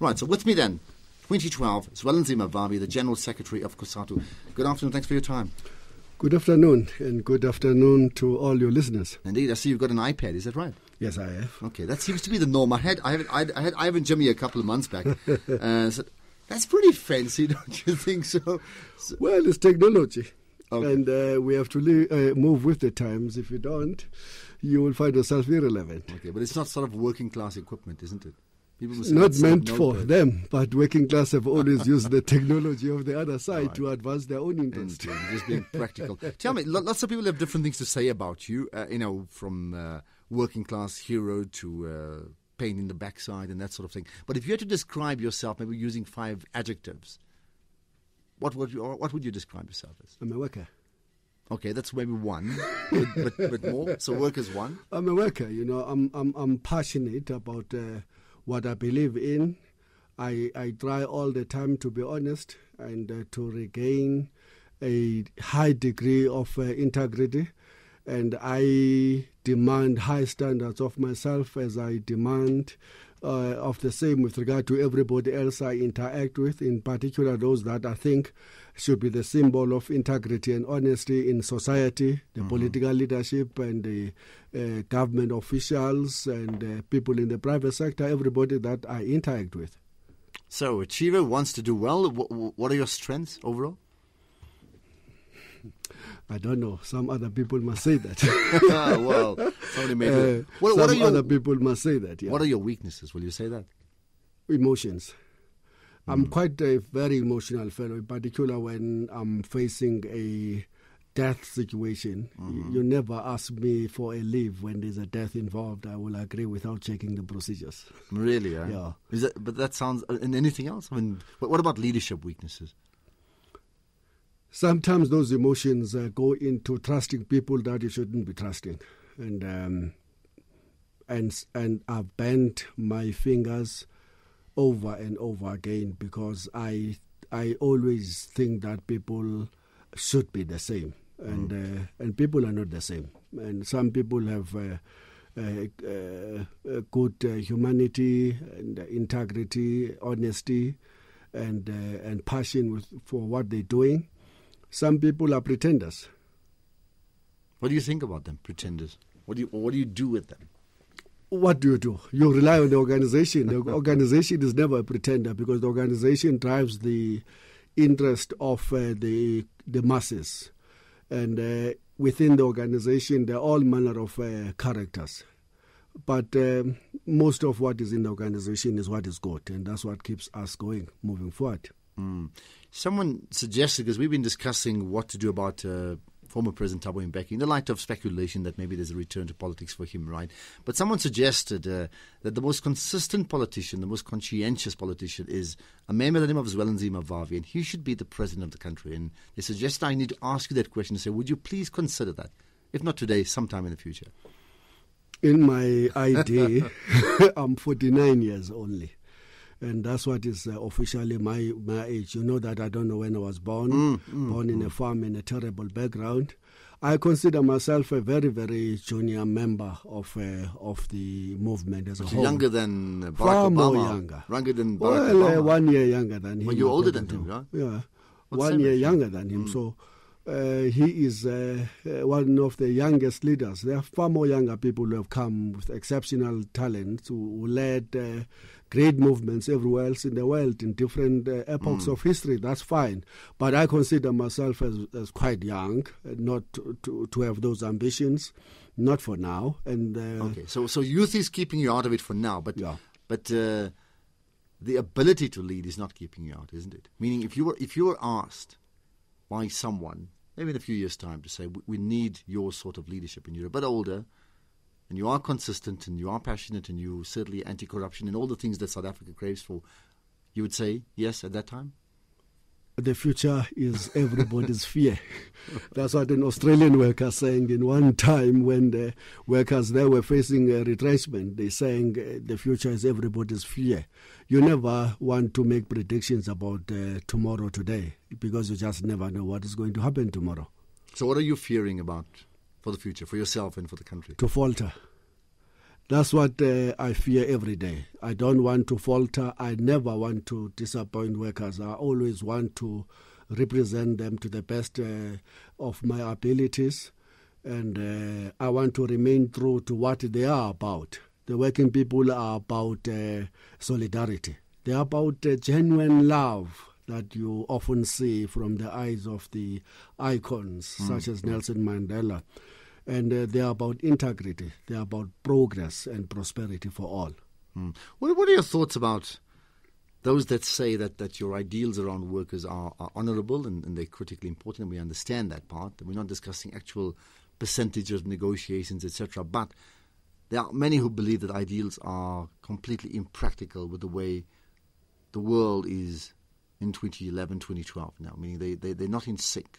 Right, so with me then, 2012, Zwelinzima Vavi, the General Secretary of COSATU. Good afternoon, thanks for your time. Good afternoon, and good afternoon to all your listeners. Indeed, I see you've got an iPad, is that right? Yes, I have. Okay, that seems to be the norm. I had Ivan Jimmy a couple of months back. So that's pretty fancy, don't you think so? Well, it's technology. Okay. And we have to move with the times. If you don't, you will find yourself irrelevant. Okay, but it's not sort of working class equipment, isn't it? People It's not meant for them, but working class have always used the technology of the other side to advance their own interest. Indeed, just being practical. Tell me, lots of people have different things to say about you, from working class hero to pain in the backside and that sort of thing. But if you had to describe yourself, maybe using 5 adjectives, what would you describe yourself as? I'm a worker. Okay, that's maybe one, but more. So work is one. I'm a worker. I'm passionate about what I believe in. I try all the time to be honest and to regain a high degree of integrity. And I demand high standards of myself as I demand of the same with regard to everybody else I interact with, in particular those that I think should be the symbol of integrity and honesty in society, the political leadership and the government officials and people in the private sector, everybody that I interact with. So, Achiever wants to do well. What are your strengths overall? I don't know. Some other people must say that. Well, somebody made it. Other people must say that, yeah. What are your weaknesses? Will you say that? Emotions. I'm quite a very emotional fellow, in particular when I'm facing a death situation. You never ask me for a leave when there's a death involved. I will agree without checking the procedures. Really? Eh? Yeah. But that sounds... And anything else? I mean, what about leadership weaknesses? Sometimes those emotions go into trusting people that you shouldn't be trusting, and I've bent my fingers over and over again because I always think that people should be the same, and people are not the same, and some people have good humanity and integrity, honesty, and passion for what they're doing. Some people are pretenders. What do you think about them, pretenders? What do you do with them? What do? You rely on the organization. The organization is never a pretender because the organization drives the interest of the masses. And within the organization, there are all manner of characters. But most of what is in the organization is what is good, and that's what keeps us going, moving forward. Someone suggested, because we've been discussing what to do about former President Thabo Mbeki in the light of speculation that maybe there's a return to politics for him, right? But someone suggested that the most consistent politician, the most conscientious politician is a man by the name of Zwelinzima Vavi, and he should be the president of the country. And they suggested I need to ask you that question and say, would you please consider that? If not today, sometime in the future. In my ID, I'm 49 years only. And that's what is officially my age. You know that I don't know when I was born. Born in a farm in a terrible background. I consider myself a very, very junior member of the movement as a whole. Younger than Barack Far Obama? more younger. Younger than Barack Obama? 1 year younger than him. Well, you're older than him, right? Yeah. What's 1 year younger than him. So he is one of the youngest leaders. There are far more younger people who have come with exceptional talent, who led great movements everywhere else in the world in different epochs of history. That's fine. But I consider myself as quite young, not to have those ambitions, not for now. And okay, so youth is keeping you out of it for now, but the ability to lead is not keeping you out, isn't it? Meaning, if you were asked by someone, maybe in a few years' time, to say, we need your sort of leadership, and you're a bit older, and you are consistent, and you are passionate, and you're certainly anti-corruption, and all the things that South Africa craves for, you would say yes at that time? The future is everybody's fear. That's what an Australian worker saying in one time when the workers there were facing a retrenchment. They saying the future is everybody's fear. You never want to make predictions about tomorrow today because you just never know what is going to happen tomorrow. So what are you fearing about for the future, for yourself and for the country? To falter. That's what I fear every day. I don't want to falter. I never want to disappoint workers. I always want to represent them to the best of my abilities. And I want to remain true to what they are about. The working people are about solidarity. They are about genuine love that you often see from the eyes of the icons such as Nelson Mandela. And they are about integrity. They are about progress and prosperity for all. What are your thoughts about those that say that your ideals around workers are honourable and they're critically important? We understand that part. We're not discussing actual percentages of negotiations, etc. But there are many who believe that ideals are completely impractical with the way the world is in 2011, 2012 now, meaning they're not in sync.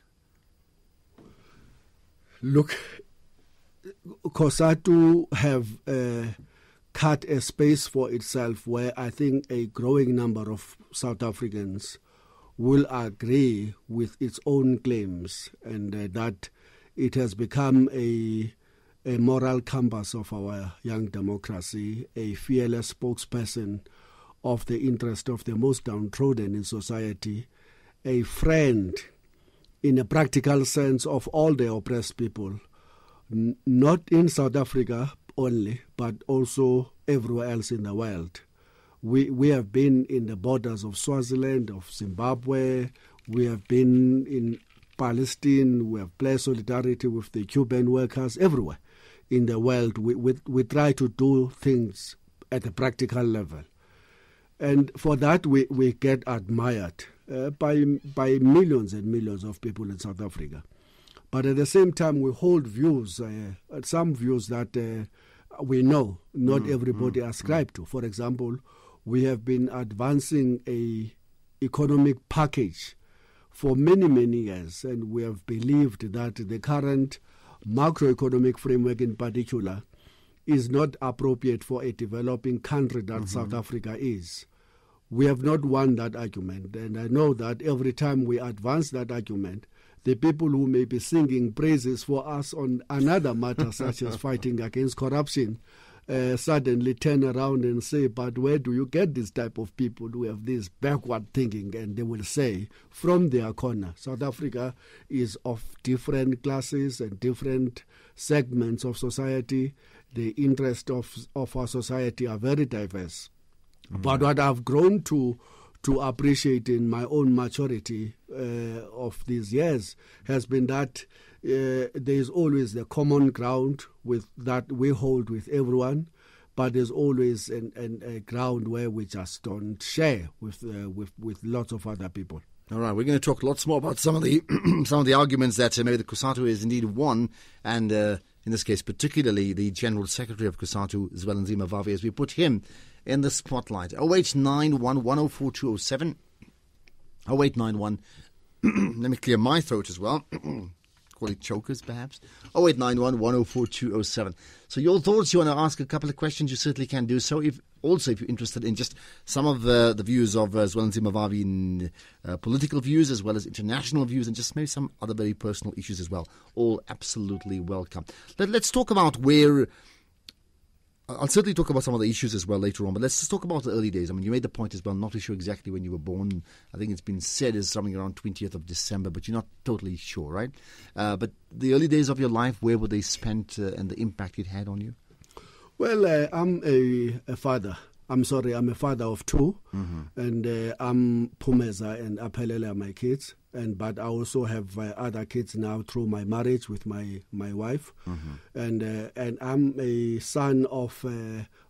Look, COSATU have cut a space for itself where I think a growing number of South Africans will agree with its own claims, and that it has become a moral compass of our young democracy, a fearless spokesperson of the interest of the most downtrodden in society, a friend in a practical sense of all the oppressed people, not in South Africa only, but also everywhere else in the world. We have been in the borders of Swaziland, of Zimbabwe, we have been in Palestine, we have pledged solidarity with the Cuban workers everywhere in the world. We try to do things at a practical level. And for that, we get admired by millions and millions of people in South Africa. But at the same time, we hold views, some views that we know not everybody ascribe to. For example, we have been advancing a economic package for many, many years, and we have believed that the current macroeconomic framework in particular is not appropriate for a developing country that South Africa is. We have not won that argument, and I know that every time we advance that argument, the people who may be singing praises for us on another matter, such as fighting against corruption, suddenly turn around and say, but where do you get this type of people who have this backward thinking? And they will say, from their corner, South Africa is of different classes and different segments of society. The interests of our society are very diverse. But what I've grown to appreciate in my own maturity of these years has been that there is always the common ground with that we hold with everyone, but there's always a ground where we just don't share with lots of other people. All right, we're going to talk lots more about some of the arguments that maybe the COSATU has indeed won, and in this case particularly the General Secretary of COSATU, Zwelinzima Vavi, as we put him in the spotlight. 0891 104 207. 0891. Let me clear my throat as well. Call it chokers, perhaps. 0891 104 207. So your thoughts, you want to ask a couple of questions, you certainly can do so. If you're interested in just some of the views of Zwelinzima Vavi in political views as well as international views and just maybe some other very personal issues as well, all absolutely welcome. Let's talk about where... I'll certainly talk about some of the issues as well later on, but let's just talk about the early days. I mean, you made the point as well, not too sure exactly when you were born. I think it's been said as something around 20th of December, but you're not totally sure, right? But the early days of your life, where were they spent and the impact it had on you? Well, I'm a father. I'm a father of two, and I'm Pumeza and Aphelele are my kids. But I also have other kids now through my marriage with my wife, and I'm a son of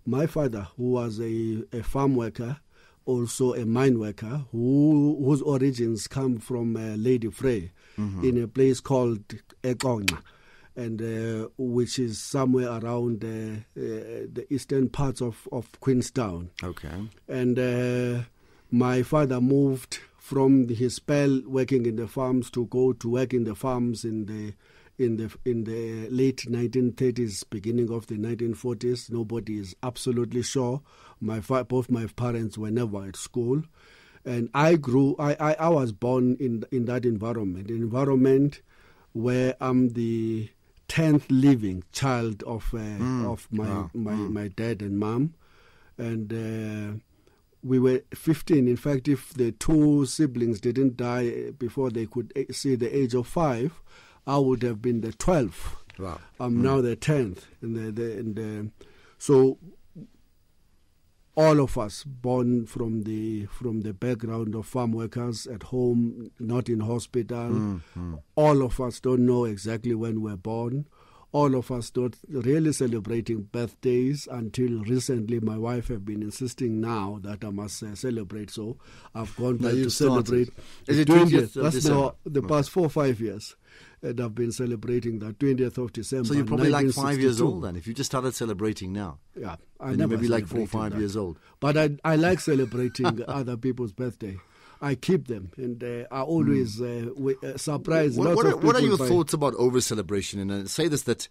my father, who was a farm worker, also a mine worker, whose origins come from Lady Frey in a place called Ekonga, and which is somewhere around the eastern parts of Queenstown. Okay. And my father moved from his spell working in the farms to go to work in the farms in the late 1930s, beginning of the 1940s. Nobody is absolutely sure. Both my parents were never at school, and I was born in that environment, an environment where I'm the 10th living child of my dad and mom, and we were 15. In fact, if the two siblings didn't die before they could see the age of 5, I would have been the 12th. Wow. I'm now the 10th, and so all of us born from the background of farm workers at home, not in hospital. All of us don't know exactly when we're born. All of us not really celebrating birthdays until recently. My wife have been insisting now that I must celebrate, so I've gone back to celebrate. Is it 20th? 20th That's December? now the past 4 or 5 years. And I've been celebrating the 20th of December. So you're probably like 5 years 1962. old then, if you just started celebrating now. Yeah, And you're maybe like 4 or 5 years old. But I like celebrating other people's birthday. I keep them, and I always surprise lots of people. What are your thoughts about over-celebration? And say this, that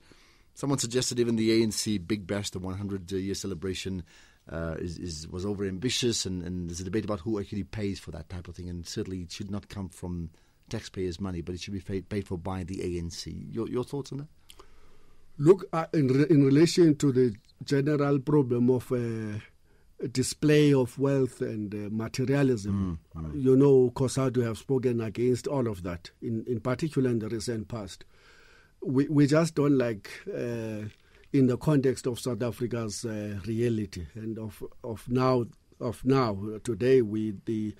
someone suggested even the ANC Big Bash, the 100-year celebration, was over-ambitious, and there's a debate about who actually pays for that type of thing, and certainly it should not come from taxpayers' money, but it should be paid for by the ANC. Your thoughts on that? Look, in relation to the general problem of display of wealth and materialism, you know, COSATU have spoken against all of that, in particular in the recent past. We just don't like, in the context of South Africa's reality and of now today, the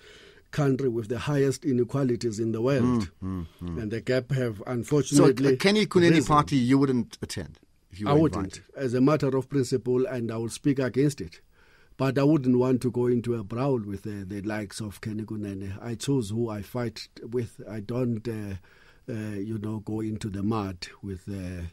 country with the highest inequalities in the world, and the gap have unfortunately. So, Kenny Kuneni party you wouldn't attend? If you were I wouldn't, invited. as a matter of principle, and I would speak against it. But I wouldn't want to go into a brawl with the likes of Kenny Kunene. I choose who I fight with. I don't, go into the mud with the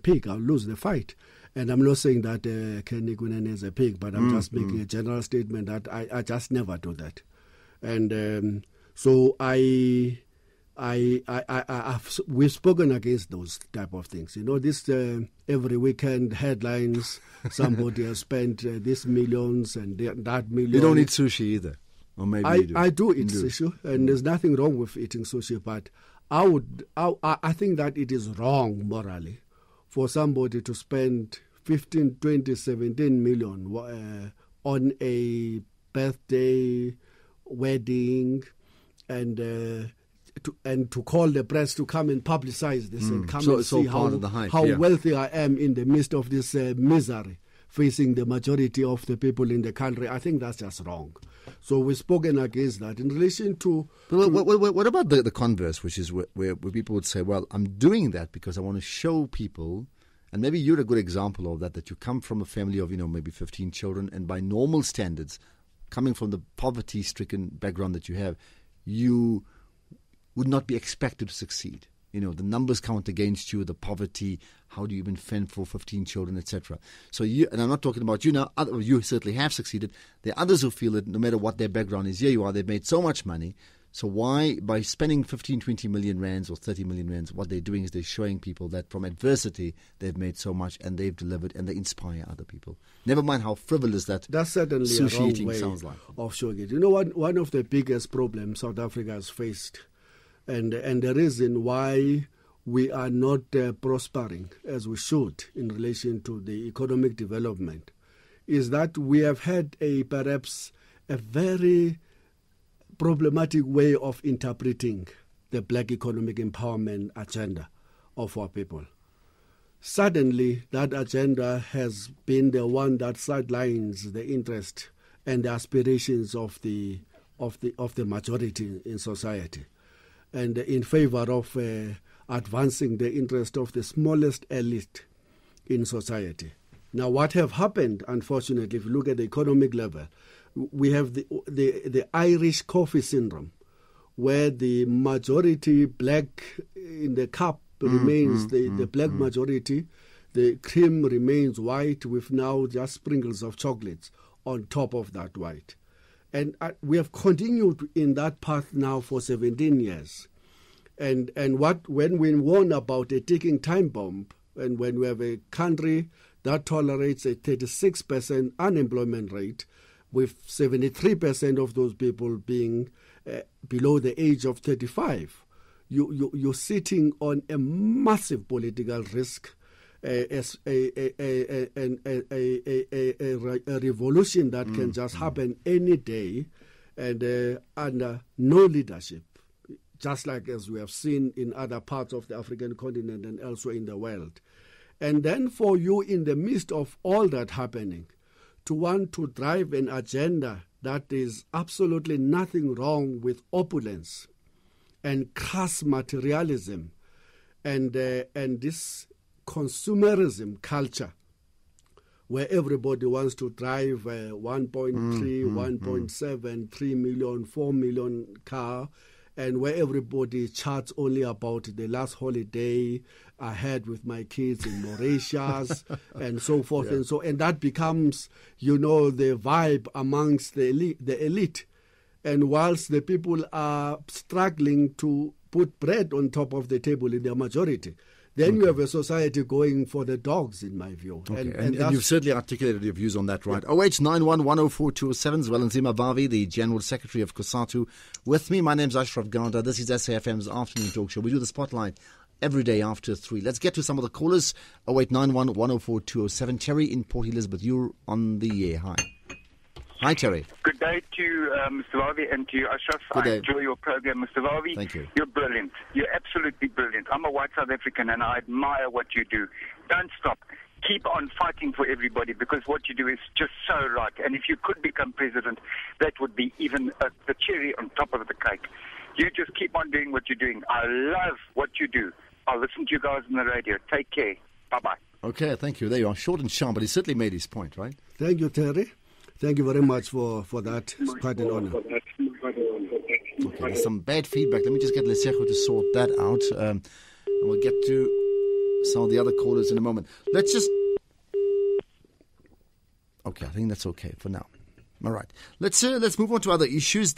pig. I'll lose the fight. And I'm not saying that Kenny Kunene is a pig, but I'm just making a general statement that I just never do that. And so we've spoken against those type of things. You know, this every weekend headlines, somebody has spent this millions and that million. You don't eat sushi either, or maybe you do. I do eat sushi, and there's nothing wrong with eating sushi, but I think that it is wrong morally for somebody to spend 15, 20, 17 million on a birthday, wedding, and to call the press to come and publicize this and come and see how wealthy I am in the midst of this misery facing the majority of the people in the country. I think that's just wrong. So we've spoken against that. In relation to... What about the converse, which is where people would say, well, I'm doing that because I want to show people, and maybe you're a good example of that you come from a family of, maybe 15 children, and by normal standards, coming from the poverty-stricken background that you have, you would not be expected to succeed. The numbers count against you, the poverty, how do you even fend for 15 children, etc. So and I'm not talking about you now, you certainly have succeeded. There are others who feel that no matter what their background is, here you are, they've made so much money. So why, by spending 15, 20 million rands or 30 million rands, what they're doing is they're showing people that from adversity they've made so much and they've delivered and they inspire other people. Never mind how frivolous that's certainly sushi a wrong eating way sounds like. Of showing it. You know what? One of the biggest problems South Africa has faced, and the reason why we are not prospering as we should in relation to the economic development, is that we have had perhaps a very problematic way of interpreting the black economic empowerment agenda of our people. Suddenly, that agenda has been the one that sidelines the interest and the aspirations of the majority in society, and in favor of advancing the interest of the smallest elite in society. Now, what have happened, unfortunately, if you look at the economic level, we have the Irish coffee syndrome, where the majority black in the cup remains the black majority, the cream remains white with now just sprinkles of chocolates on top of that white. And we have continued in that path now for 17 years. And when we warn about a ticking time bomb, and when we have a country that tolerates a 36% unemployment rate, with 73% of those people being below the age of 35, you're sitting on a massive political risk, as a revolution that can just happen any day, and under no leadership, just like as we have seen in other parts of the African continent and elsewhere in the world. And then for you, in the midst of all that happening, to want to drive an agenda that is absolutely nothing wrong with opulence and crass materialism and this consumerism culture where everybody wants to drive a 1.3, 1.7, 3 million, 4 million car, and where everybody chats only about the last holiday I had with my kids in Mauritius and so forth and so, and that becomes, the vibe amongst the elite. And whilst the people are struggling to put bread on top of the table in their majority, then you have a society going for the dogs, in my view. Okay. And you've certainly articulated your views on that, right? 0891 104 207, Zwelinzima Vavi, the General Secretary of COSATU, with me. My name's Ashraf Garda. This is SAFM's Afternoon Talk Show. We do the Spotlight every day after 3. Let's get to some of the callers. 0891 104 207. Terry in Port Elizabeth, you're on the air. Hi. Hi, Terry. Good day to Mr. Vavi and to you, Ashraf. Good day. I enjoy your program, Mr. Vavi. Thank you. You're brilliant. You're absolutely brilliant. I'm a white South African and I admire what you do. Don't stop. Keep on fighting for everybody because what you do is just so right. And if you could become president, that would be even the cherry on top of the cake. You just keep on doing what you're doing. I love what you do. I'll listen to you guys on the radio. Take care. Bye-bye. Okay, thank you. There you are. Short and sharp, but he certainly made his point, right? Thank you, Terry. Thank you very much for that. It's quite an honor. Okay, there's some bad feedback. Let me just get Lesego to sort that out. And we'll get to some of the other callers in a moment. Let's just... Okay, I think that's okay for now. All right. Let's move on to other issues.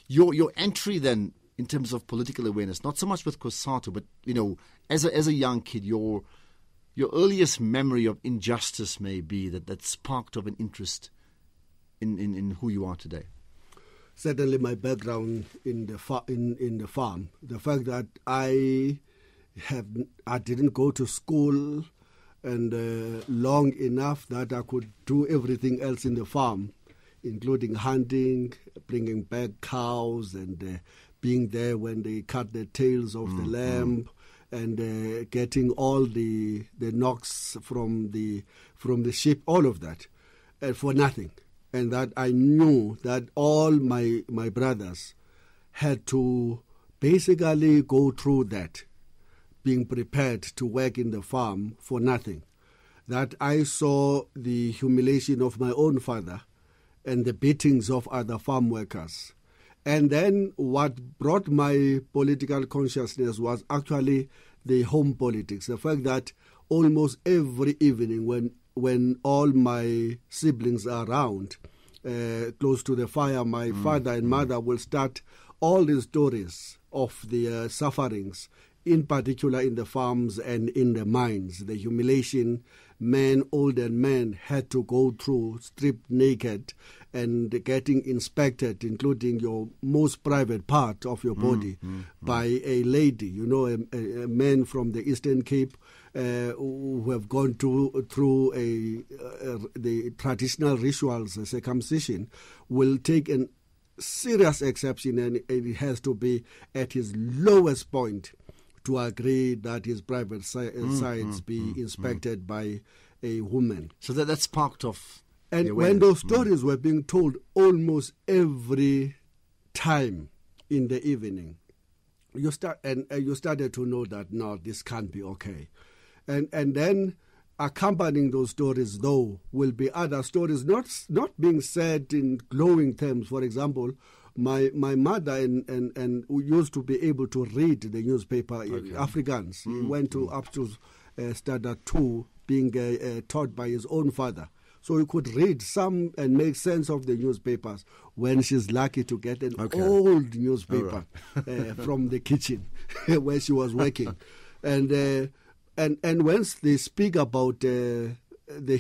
Your entry then in terms of political awareness, not so much with COSATU, but, as a young kid, your earliest memory of injustice may be that sparked of an interest in who you are today. Certainly, my background in the farm, the fact that I didn't go to school and long enough that I could do everything else in the farm, including hunting, bringing back cows, and being there when they cut the tails of the lamb, and getting all the knocks from the sheep, all of that, for nothing. And that I knew that all my brothers had to basically go through that, being prepared to work in the farm for nothing. That I saw the humiliation of my own father and the beatings of other farm workers. And then what brought my political consciousness was actually the home politics, the fact that almost every evening when all my siblings are around, close to the fire, my father and mother will start all the stories of the sufferings, in particular in the farms and in the mines, the humiliation men, old and men, had to go through, stripped naked, and getting inspected, including your most private part of your body, by a lady, a man from the Eastern Cape who have gone through the traditional rituals, circumcision, will take a serious exception, and it has to be at his lowest point to agree that his private sides be inspected by a woman. So that's sparked off. And when those stories were being told almost every time in the evening, you started to know that, no, this can't be okay. And then accompanying those stories, though, will be other stories not being said in glowing terms. For example, my mother and who used to be able to read the newspaper, Afrikaans, he went up to standard 2, being taught by his own father. So he could read some and make sense of the newspapers when she's lucky to get an old newspaper from the kitchen where she was working. And once they speak about the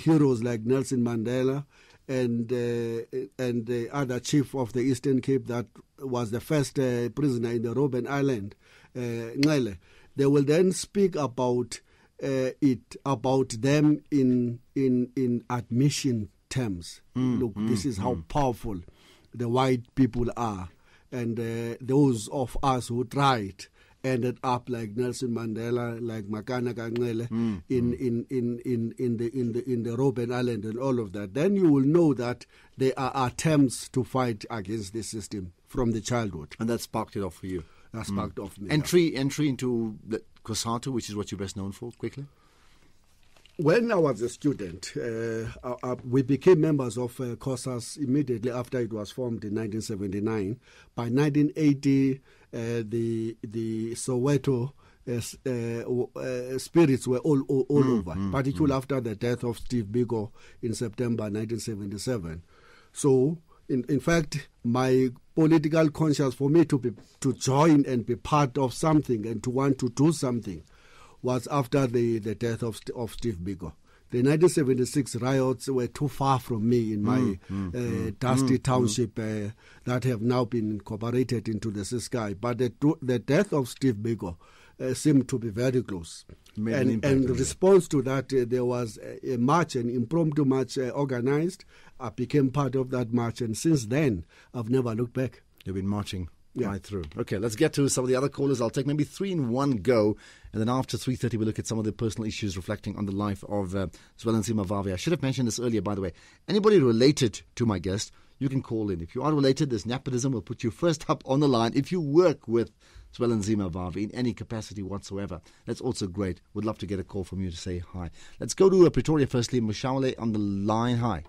heroes like Nelson Mandela and the other chief of the Eastern Cape that was the first prisoner in the Robben Island, Nxele, they will then speak about them in admission terms. Look, this is how powerful the white people are, and those of us who tried ended up like Nelson Mandela, like Makana Nxele in the Robben Island and all of that. Then you will know that there are attempts to fight against this system from the childhood, and that sparked it off for you. That sparked off me. Entry into the COSATU, which is what you're best known for, quickly. When I was a student, we became members of COSAS immediately after it was formed in 1979. By 1980, the Soweto spirits were all over, particularly after the death of Steve Biko in September 1977. So, in fact, my political conscience for me to join and be part of something and to want to do something was after the death of Steve Biko. The 1976 riots were too far from me in my dusty township that have now been incorporated into the Sky. But the death of Steve Biko seemed to be very close. And in response to that, there was a march, an impromptu march organized. I became part of that march, and since then, I've never looked back. You've been marching right through. Okay, let's get to some of the other callers. I'll take maybe 3 in one go, and then after 3:30 we'll look at some of the personal issues reflecting on the life of Zwelinzima Vavi. I should have mentioned this earlier, by the way. Anybody related to my guest, you can call in. If you are related, there's nepotism. We'll put you first up on the line. If you work with Zwelinzima Vavi in any capacity whatsoever, that's also great. Would love to get a call from you to say hi. Let's go to Pretoria firstly. Mushaule on the line. Hi.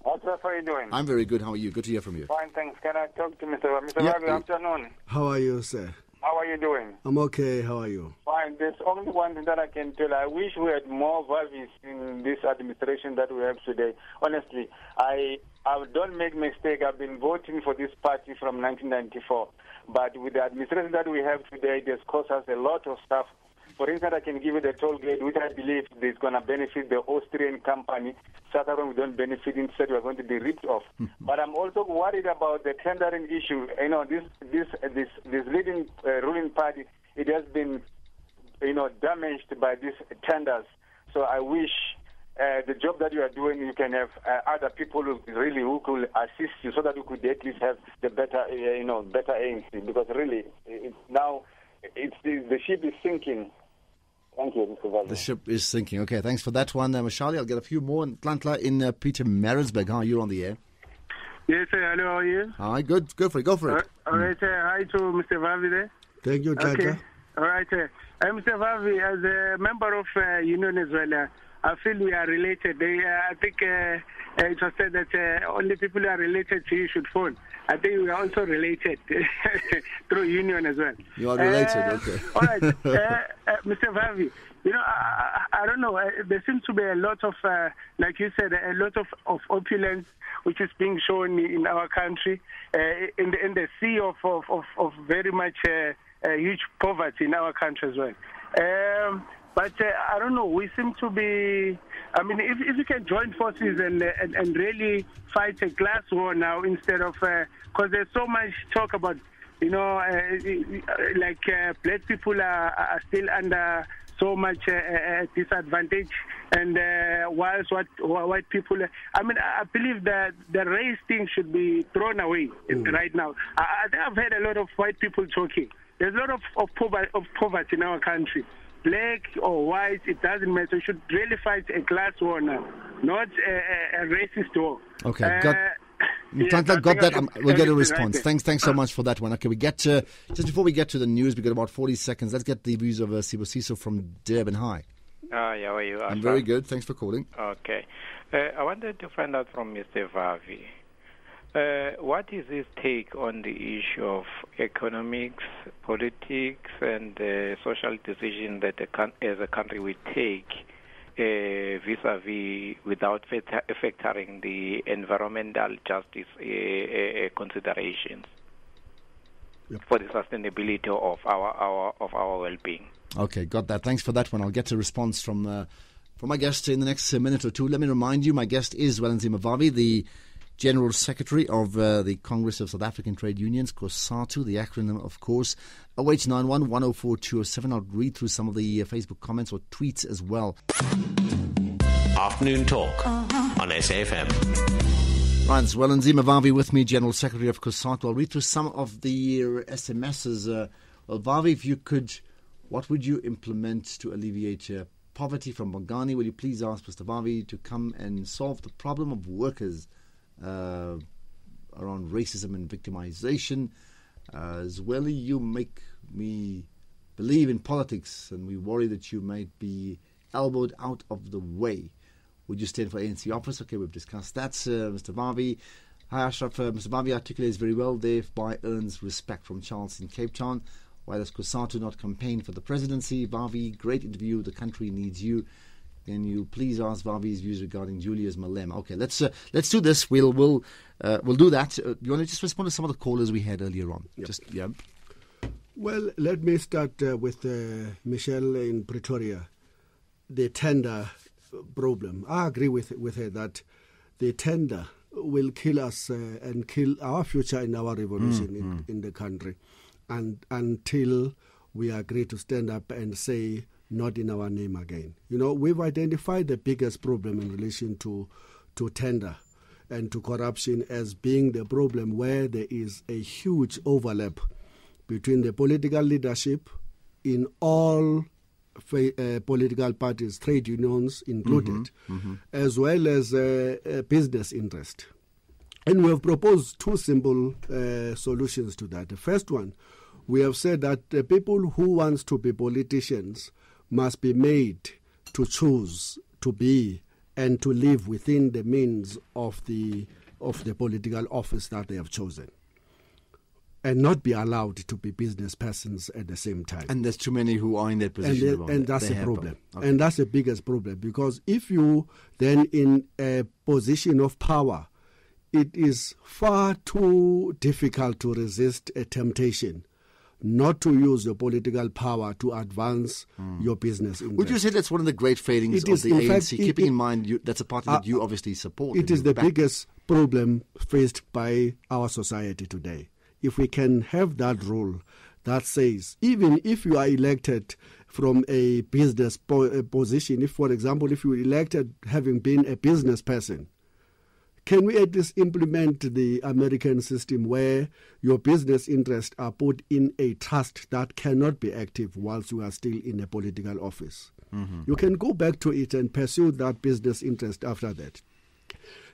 Ashraf, how are you doing? I'm very good. How are you? Good to hear from you. Fine, thanks. Can I talk to Mr. Vavi? Mr. Vavi, afternoon. How are you, sir? How are you doing? I'm okay. How are you? Fine. There's only one thing that I can tell. I wish we had more Vavis in this administration that we have today. Honestly, I don't make mistake. I've been voting for this party from 1994. But with the administration that we have today, it has cost us a lot of stuff. For instance, I can give you the toll gate, which I believe is going to benefit the Austrian company. Southern we don't benefit, instead we're going to be ripped off. But I'm also worried about the tendering issue. You know, this leading ruling party, it has been, damaged by these tenders. So I wish the job that you are doing, you can have other people who could assist you, so that you could at least have the better, better ANC. Because really, the ship is sinking. Thank you, Mr. Vavi. The ship is sinking. Okay, thanks for that one, Mashali. I'll get a few more. Tlantla in Peter Maritzburg. Hi, you're on the air. Yes, sir. Hello, how are you? Hi, good. Go for it. All right, sir. Hi to Mr. Vavi there. Thank you, Tata. Okay. All right, sir. Mr. Vavi, as a member of Union as well, I feel we are related. I think it was said that only people who are related to you should phone. I think we are also related through Union as well. You are related, okay. All right. Mr. Vavi, I don't know. There seems to be a lot of, like you said, a lot of opulence which is being shown in our country, in the sea of very much huge poverty in our country as well. But I don't know, we seem to be, I mean, if we can join forces and really fight a class war now instead of, because there's so much talk about, black people are still under so much disadvantage, and whilst white people, I mean, I believe that the race thing should be thrown away right now. I've heard a lot of white people talking. There's a lot of poverty in our country. Black or white, it doesn't matter. We should really fight a class war now, not a racist war. Okay, got that. We'll get a response. Thanks so much for that one. Okay, we get to, just before we get to the news, we got about 40 seconds. Let's get the views of Sibosiso from Durban. Hi. How are you? I'm very good. Thanks for calling. Okay. I wanted to find out from Mr. Vavi. What is his take on the issue of economics, politics, and social decisions that as a country we take vis-a-vis without factoring the environmental justice considerations for the sustainability of our well-being? Okay, got that. Thanks for that one. I'll get a response from my guest in the next minute or two. Let me remind you, my guest is Zwelinzima Vavi, the General Secretary of the Congress of South African Trade Unions, COSATU, the acronym, of course. 0891 104 207. I'll read through some of the Facebook comments or tweets as well. Afternoon Talk on SAFM. Right, Zwelinzima Vavi with me, General Secretary of COSATU. I'll read through some of the SMSs. Well, Vavi, if you could, what would you implement to alleviate poverty from Bongani? Will you please ask Mr. Vavi to come and solve the problem of workers around racism and victimization? Zweli, you make me believe in politics, and we worry that you might be elbowed out of the way. Would you stand for ANC office? Okay, we've discussed that. Mr. Vavi. Hi, Ashraf. Mr. Vavi articulates very well, thereby earns respect from Charles in Cape Town. Why does COSATU not campaign for the presidency? Vavi, great interview. The country needs you. Can you please ask Vavi's views regarding Julius Malema? Okay, let's do this. We'll do that. You want to just respond to some of the callers we had earlier on? Yep. Well, let me start with Michelle in Pretoria. The tender problem. I agree with her that the tender will kill us and kill our future in our revolution in the country, and until we agree to stand up and say not in our name again. You know, we've identified the biggest problem in relation to tender and to corruption as being the problem where there is a huge overlap between the political leadership in all political parties, trade unions included, as well as business interest. And we have proposed two simple solutions to that. The first one, we have said that the people who want to be politicians must be made to choose to be and to live within the means of the political office that they have chosen, and not be allowed to be business persons at the same time. And there's too many who are in that position. And that's a problem. Okay. And that's the biggest problem, because if you then in a position of power, it is far too difficult to resist a temptation not to use your political power to advance your business interest. Would you say that's one of the great failings of the ANC, keeping in mind that's a party that you obviously support? It is the biggest problem faced by our society today. If we can have that rule that says, even if you are elected from a business position, if, for example, if you are elected having been a business person, can we at least implement the American system where your business interests are put in a trust that cannot be active whilst you are still in a political office? You can go back to it and pursue that business interest after that.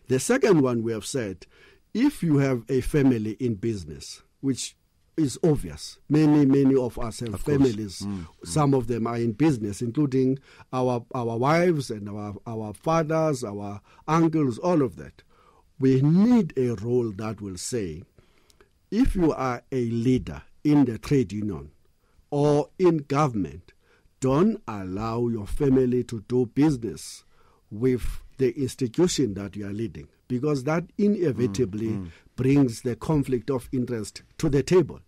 The second one, we have said, if you have a family in business, which is obvious, many of us have families. Some of them are in business, including our wives and our fathers, our uncles, all of that. We need a rule that will say, if you are a leader in the trade union or in government, don't allow your family to do business with the institution that you are leading, because that inevitably brings the conflict of interest to the table.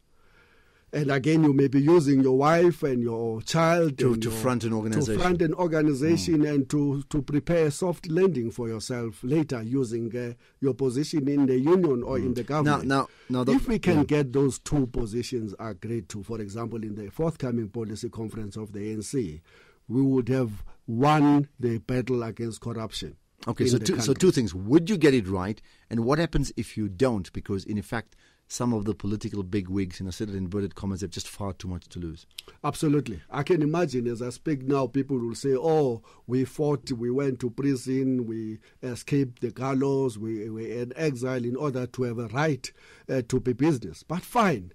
And again, you may be using your wife and your child to front an organization, and to prepare a soft landing for yourself later using your position in the union or in the government. Now, if we can get those two positions agreed to, for example, in the forthcoming policy conference of the ANC, we would have won the battle against corruption. Okay, so two things. Would you get it right? And what happens if you don't? Because, in effect, some of the political bigwigs, I said it in inverted commas, have just far too much to lose. Absolutely. I can imagine as I speak now, people will say, oh, we fought, we went to prison, we escaped the gallows, we were in exile in order to have a right to be business. But fine.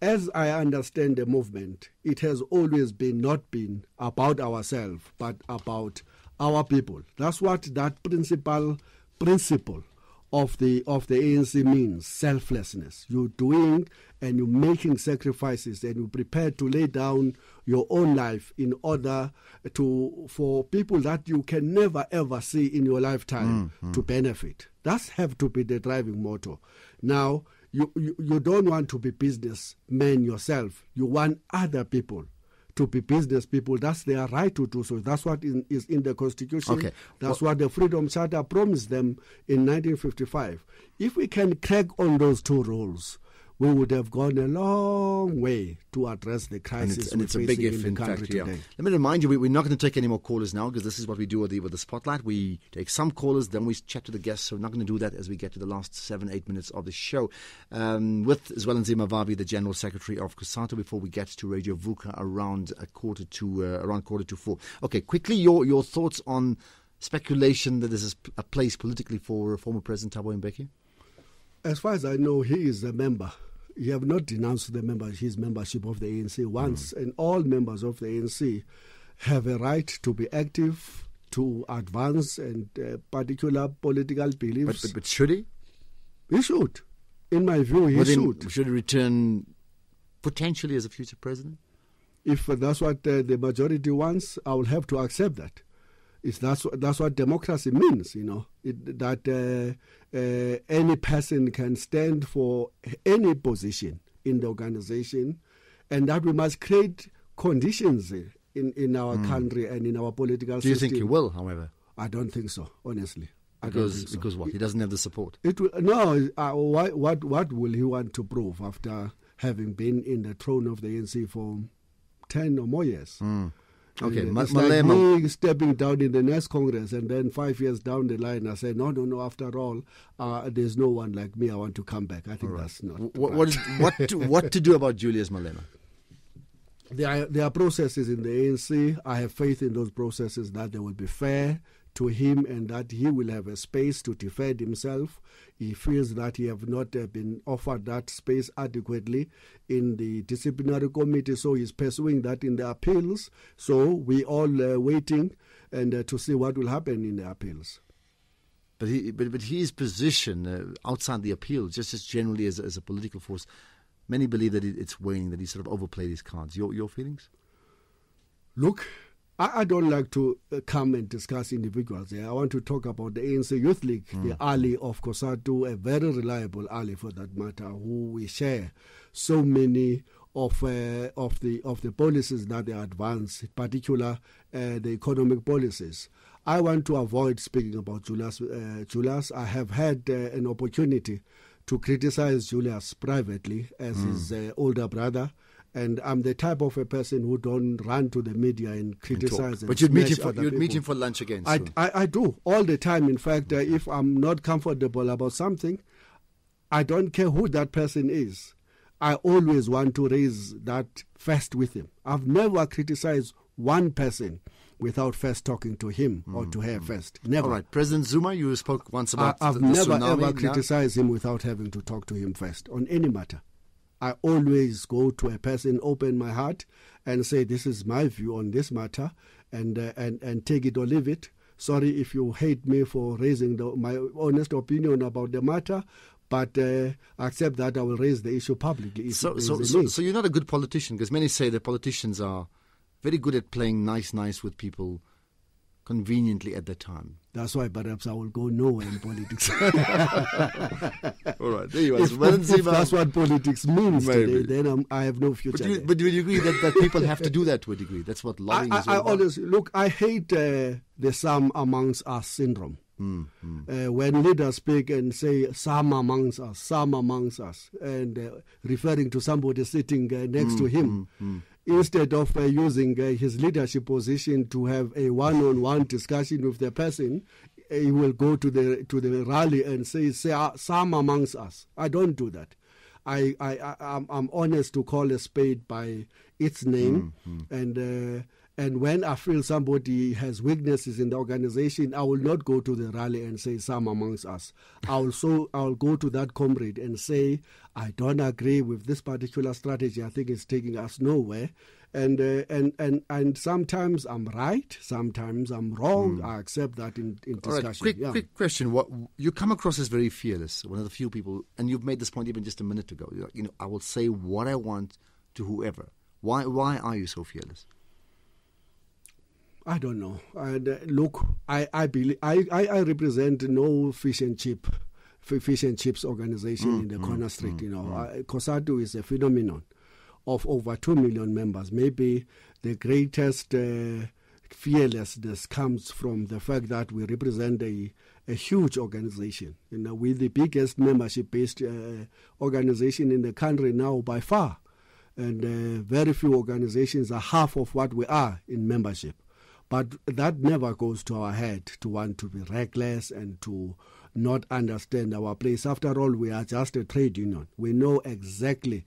As I understand the movement, it has always not been about ourselves, but about our people. That's what that principle of the ANC means, selflessness. You're doing and you're making sacrifices and you're prepared to lay down your own life in order for people that you can never ever see in your lifetime to benefit. That have to be the driving motto. Now, you don't want to be businessman yourself. You want other people to be business people. That's their right to do so. That's what is in the Constitution. Okay. That's what the Freedom Charter promised them in 1955. If we can crack on those two rules, we would have gone a long way to address the crisis and it's a big if, in fact, today. Let me remind you, we're not going to take any more callers now because this is what we do with the Spotlight. We take some callers, then we chat to the guests. So we're not going to do that as we get to the last 7-8 minutes of the show. With Zwelinzima Vavi, the General Secretary of COSATU, before we get to Radio VUCA around quarter to 4. Okay, quickly, your thoughts on speculation that this is a place politically for former President Thabo Mbeki? As far as I know, he is a member. He have not denounced his membership of the ANC once, and all members of the ANC have a right to be active, to advance and particular political beliefs. But should he? He should. In my view, he should. Should he return potentially as a future president? If that's what the majority wants, I will have to accept that. That's what democracy means, that any person can stand for any position in the organization, and that we must create conditions in our country and in our political system. Do you think he will, however? I don't think so, honestly. Because what? He doesn't have the support? What will he want to prove after having been in the throne of the ANC for 10 or more years? Okay, it's like me stepping down in the next Congress, and then 5 years down the line, I say, no. After all, there's no one like me. I want to come back. I think that's not. What to do about Julius Malema? There are processes in the ANC. I have faith in those processes that they will be fair to him and that he will have a space to defend himself. He feels that he have not been offered that space adequately in the disciplinary committee, so he's pursuing that in the appeals. So we all waiting and to see what will happen in the appeals. But his position outside the appeal, just generally as a political force, many believe that it's waning, that he sort of overplayed his cards. Your feelings? Look, I don't like to come and discuss individuals here. I want to talk about the ANC Youth League, the ally of COSATU, a very reliable ally for that matter, who we share so many of the policies that they advance, in particular the economic policies. I want to avoid speaking about Julius. I have had an opportunity to criticize Julius privately as his older brother. And I'm the type of a person who don't run to the media and criticize. But you'd meet him for lunch again soon. I do all the time. In fact, if I'm not comfortable about something, I don't care who that person is. I always want to raise that first with him. I've never criticized one person without first talking to him or to her first. Never. All right. President Zuma, you spoke once about I've never ever criticized him without having to talk to him first on any matter. I always go to a person, open my heart, and say, this is my view on this matter, and take it or leave it. Sorry if you hate me for raising my honest opinion about the matter, but accept that I will raise the issue publicly. So you're not a good politician, because many say that politicians are very good at playing nice with people conveniently at the time. That's why perhaps I will go nowhere in politics. All right, there you are. If that's what politics means today, then I have no future. But do you agree that people have to do that to a degree? That's what lobbying is all about. Honestly, look, I hate the some amongst us syndrome. When leaders speak and say some amongst us, and referring to somebody sitting next to him, instead of using his leadership position to have a one-on-one discussion with the person, he will go to the rally and say some amongst us. I don't do that. I'm honest to call a spade by its name, and when I feel somebody has weaknesses in the organization, I will not go to the rally and say some amongst us. I'll go to that comrade and say, I don't agree with this particular strategy. I think it's taking us nowhere. And sometimes I'm right, sometimes I'm wrong. I accept that in discussion. All right, quick question. You come across as very fearless, one of the few people, and you've made this point even just a minute ago. I will say what I want to whoever. Why are you so fearless? I don't know. And look, I believe I represent no fish and chips organization in the corner street. COSATU is a phenomenon of over 2 million members. Maybe the greatest fearlessness comes from the fact that we represent a huge organization. We're the biggest membership-based organization in the country now by far. And very few organizations are half of what we are in membership. But that never goes to our head to want to be reckless and to not understand our place. After all, we are just a trade union. We know exactly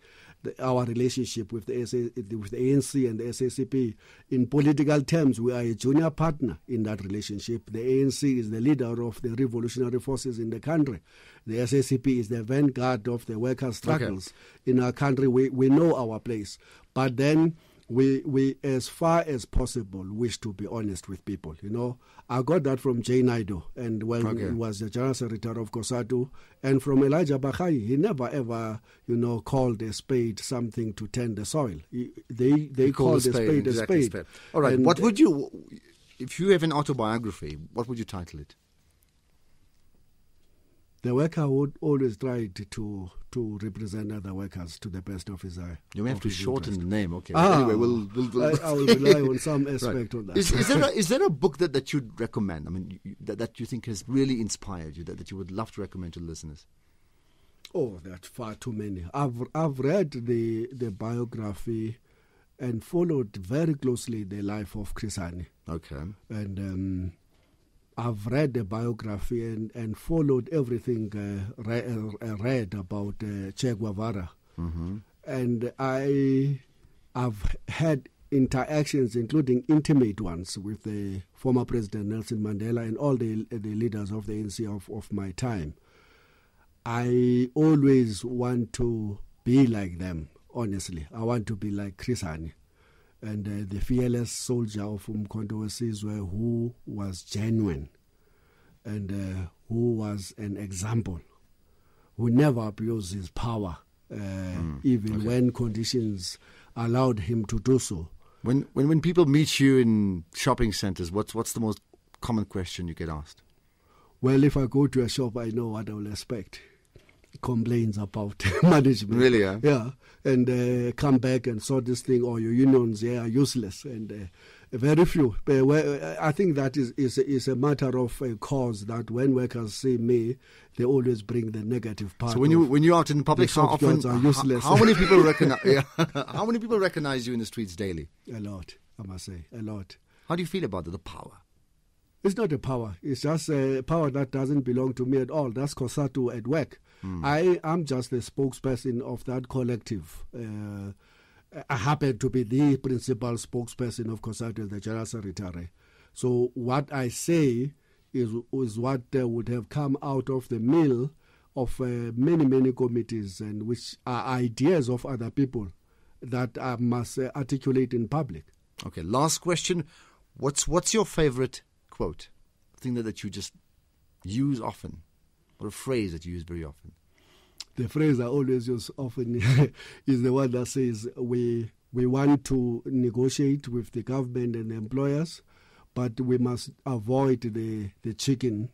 our relationship with the ANC and the SACP. In political terms, we are a junior partner in that relationship. The ANC is the leader of the revolutionary forces in the country. The SACP is the vanguard of the workers' struggles in our country. We know our place. But then we, as far as possible, wish to be honest with people. I got that from Jay Naidoo, and when he was the General Secretary of COSATU, and from Elijah Bakai. He never ever, called a spade something to tend the soil. They called a spade a spade. All right, and what would you, if you have an autobiography, what would you title it? The worker would always try to represent other workers to the best of his eye. You may have to shorten the name. Okay. Anyway, we'll I will rely on some aspect of that. Is there a book that you'd recommend? I mean, that you think has really inspired you, that you would love to recommend to listeners? Oh, that's far too many. I've read the biography and followed very closely the life of Chris Hani. Okay. And I've read the biography and followed everything read about Che Guevara. Mm-hmm. And I've had interactions, including intimate ones, with the former President Nelson Mandela and all the leaders of the ANC of my time. I always want to be like them, honestly. I want to be like Chris Hani. And the fearless soldier of Umkhonto weSizwe, who was genuine and who was an example, who never abused his power, when conditions allowed him to do so. When people meet you in shopping centres, what's the most common question you get asked? Well, if I go to a shop, I know what I will expect. Complaints about management. Really, yeah? Yeah, and come back and sort this thing, or your unions are useless, and very few. I think that is a matter of a cause that when workers see me, they always bring the negative part. So when you're out in public, how often are useless. How many people recognize? How many people recognize you in the streets daily? A lot, I must say, a lot. How do you feel about the power? It's not a power. It's just a power that doesn't belong to me at all. That's COSATU at work. I am just the spokesperson of that collective. I happen to be the principal spokesperson of COSATU, the General Secretary. So what I say is what would have come out of the mill of many committees, and which are ideas of other people that I must articulate in public. Okay, last question. What's your favorite quote? A thing that you just use often, or a phrase that you use very often? The phrase I always use often is the one that says we want to negotiate with the government and the employers, but we must avoid the chicken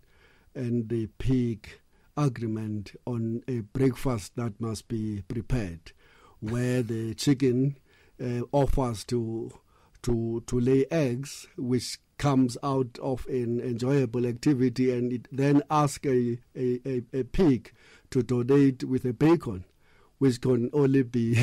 and the pig agreement on a breakfast that must be prepared, where the chicken offers to lay eggs, which comes out of an enjoyable activity, and it then asks a pig to donate with a bacon, which can only be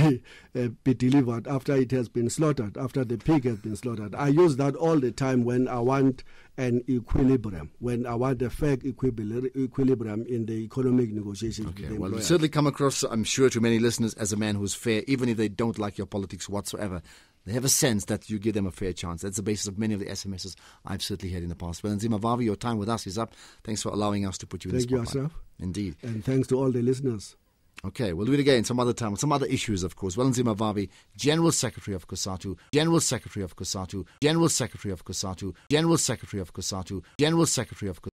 delivered after it has been slaughtered, after the pig has been slaughtered. I use that all the time when I want an equilibrium, when I want a fair equilibrium in the economic negotiations. Okay, with the well, you employer. certainly come across, I'm sure, to many listeners as a man who's fair, even if they don't like your politics whatsoever. They have a sense that you give them a fair chance. That's the basis of many of the SMSs I've certainly had in the past. Zwelinzima Vavi, your time with us is up. Thanks for allowing us to put you in the spotlight. Thank you, Ashraf. Indeed. And thanks to all the listeners. Okay, we'll do it again some other time with some other issues, of course. Zwelinzima Vavi, General Secretary of COSATU, General Secretary of COSATU, General Secretary of COSATU, General Secretary of COSATU, General Secretary of COSATU.